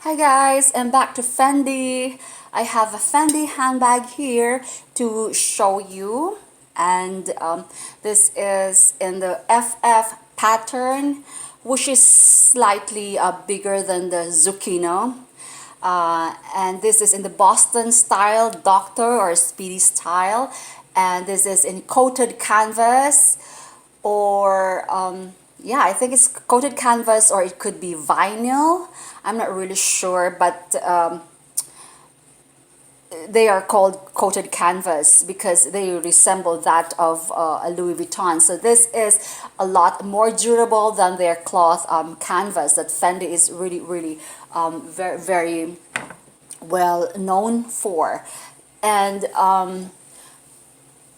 Hi guys, I'm back to Fendi. I have a Fendi handbag here to show you, and this is in the FF pattern, which is slightly bigger than the Zucchino. And this is in the Boston style, Doctor or Speedy style, and this is in coated canvas or yeah, I think it's coated canvas or it could be vinyl. I'm not really sure, but they are called coated canvas because they resemble that of a Louis Vuitton. So this is a lot more durable than their cloth canvas that Fendi is really very well known for. And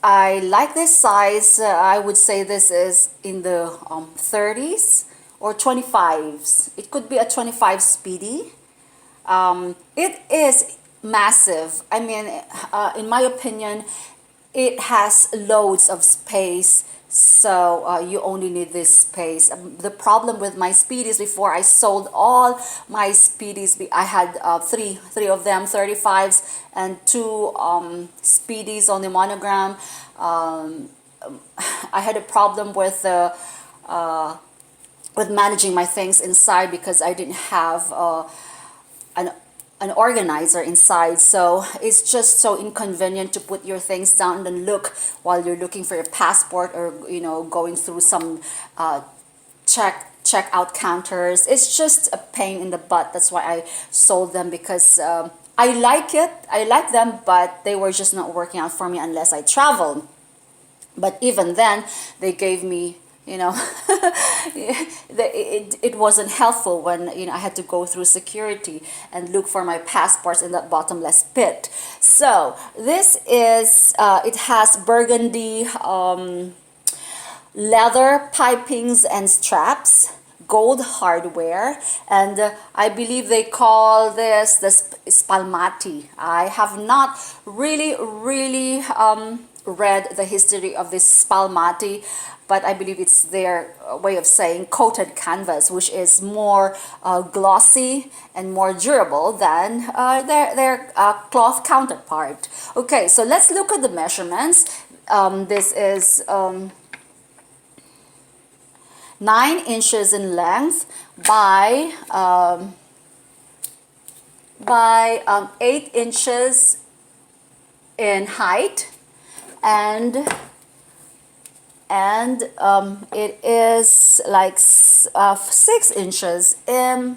I like this size. I would say this is in the 30s or 25s. It could be a 25 Speedy. It is massive. I mean, in my opinion, it has loads of space. So you only need this space. The problem with my Speedies before I sold all my Speedies, I had three of them, 35s, and two Speedies on the monogram. I had a problem with managing my things inside because I didn't have an an organizer inside, so it's just so inconvenient to put your things down and look while you're looking for your passport or going through some checkout counters. It's just a pain in the butt. That's why I sold them, because I like them, but they were just not working out for me unless I traveled. But even then, they gave me, it wasn't helpful when I had to go through security and look for my passports in that bottomless pit. So this is it has burgundy leather pipings and straps, gold hardware, and I believe they call this the spalmati. I have not really read the history of this spalmati, but I believe it's their way of saying coated canvas, which is more glossy and more durable than their cloth counterpart. Okay, so let's look at the measurements. This is 9 inches in length by 8 inches in height, and it is like 6 inches in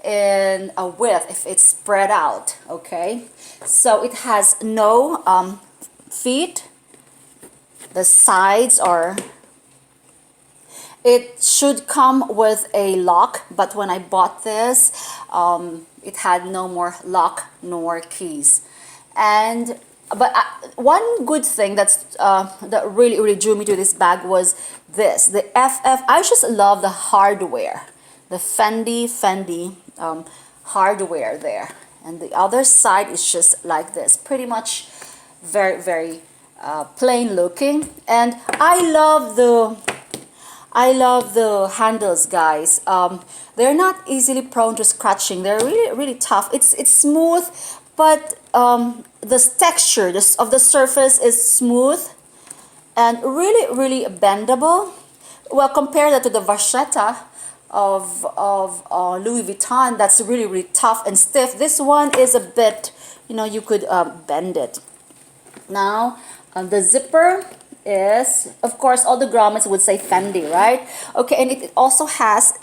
a width if it's spread out. Okay, so it has no feet. The sides are, it should come with a lock, but when I bought this, it had no more lock nor keys. And but one good thing that really drew me to this bag was the FF. I just love the hardware, the Fendi hardware there, and the other side is just like this, pretty much very plain looking. And I love the handles, guys. They're not easily prone to scratching. They're really tough. It's smooth, but the texture of the surface is smooth and really bendable. Well, compare that to the vachetta of Louis Vuitton. That's really tough and stiff. This one is a bit, you could bend it. Now, the zipper is, of course, all the grommets would say Fendi, right? Okay, and it also has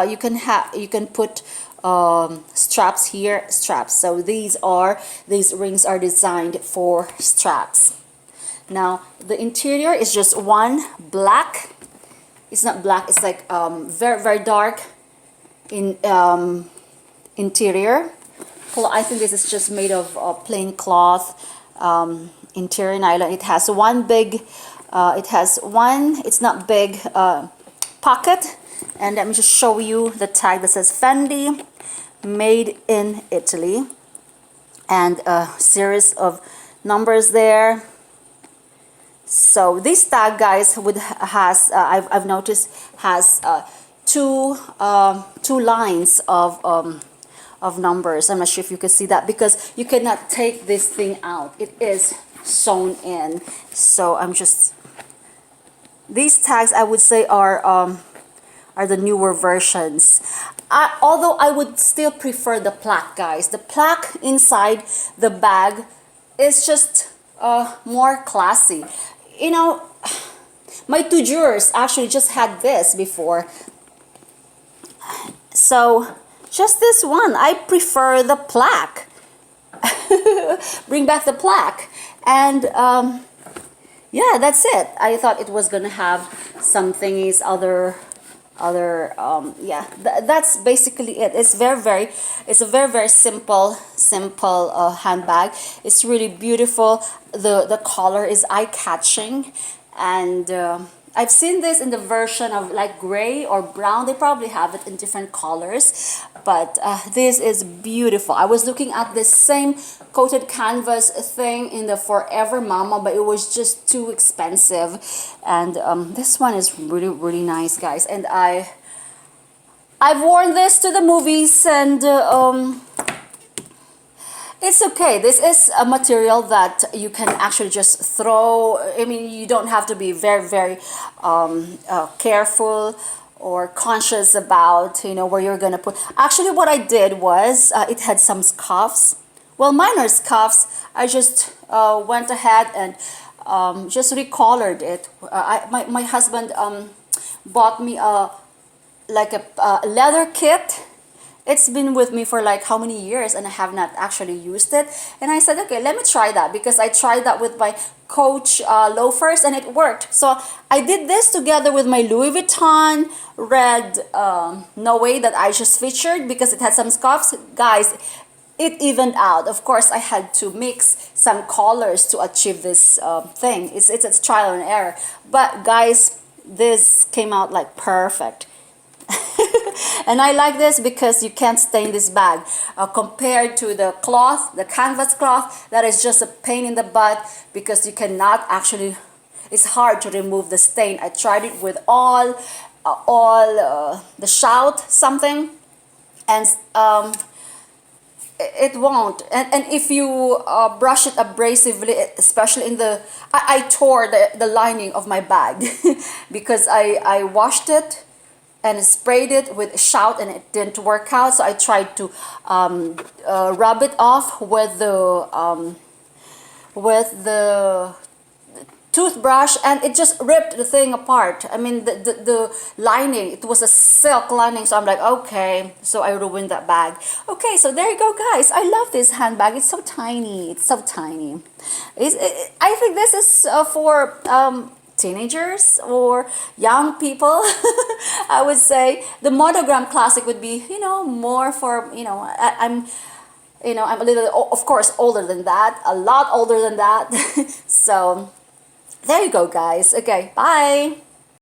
you can put straps here, straps. So these rings are designed for straps. Now the interior is just one black. It's not black. It's like very dark in interior. Well, I think this is just made of plain cloth. Interior nylon. It has one big. It's not big pocket. And let me just show you the tag that says Fendi, made in Italy, and a series of numbers there. So this tag, guys, I've noticed has two lines of of numbers. I'm not sure if you can see that because you cannot take this thing out. It is sewn in. So I'm just, these tags I would say are the newer versions. Although I would still prefer the plaque, guys. The plaque inside the bag is just more classy. You know, my two jurors actually just had this before. So just this one, I prefer the plaque. Bring back the plaque. And yeah, that's it. I thought it was gonna have some thingies, yeah, that's basically it. It's it's a very simple handbag. It's really beautiful. The color is eye-catching, and I've seen this in the version of like gray or brown. They probably have it in different colors, but this is beautiful. I was looking at this same coated canvas thing in the Forever Mama, but it was just too expensive. And this one is really nice, guys. And I've worn this to the movies, and it's okay. This is a material that you can actually just throw. I mean, you don't have to be very careful or conscious about, you know, where you're gonna put. Actually, what I did was it had some scuffs. Well, minor scuffs. I just went ahead and just recolored it. My husband bought me a leather kit. It's been with me for like how many years, and I have not actually used it. And I said, okay, let me try that, because I tried that with my Coach loafers and it worked. So I did this together with my Louis Vuitton red No Way that I just featured, because it had some scuffs. Guys, it evened out. Of course, I had to mix some colors to achieve this thing. It's a trial and error. But guys, this came out like perfect. And I like this because you can't stain this bag compared to the cloth, the canvas cloth, that is just a pain in the butt, because you cannot actually, it's hard to remove the stain. I tried it with all the shout something, and it won't. And if you brush it abrasively, especially in the, I tore the lining of my bag because I washed it and sprayed it with shout, and it didn't work out. So I tried to rub it off with the toothbrush, and it just ripped the thing apart. I mean, the lining, it was a silk lining, so I'm like, okay, so I ruined that bag. Okay, so there you go, guys. I love this handbag. It's so tiny. It's so tiny. I think this is for teenagers or young people. I would say the Monogram Classic would be, you know, more for, you know, I'm a little, of course, older than that, a lot older than that. So there you go, guys. Okay, bye.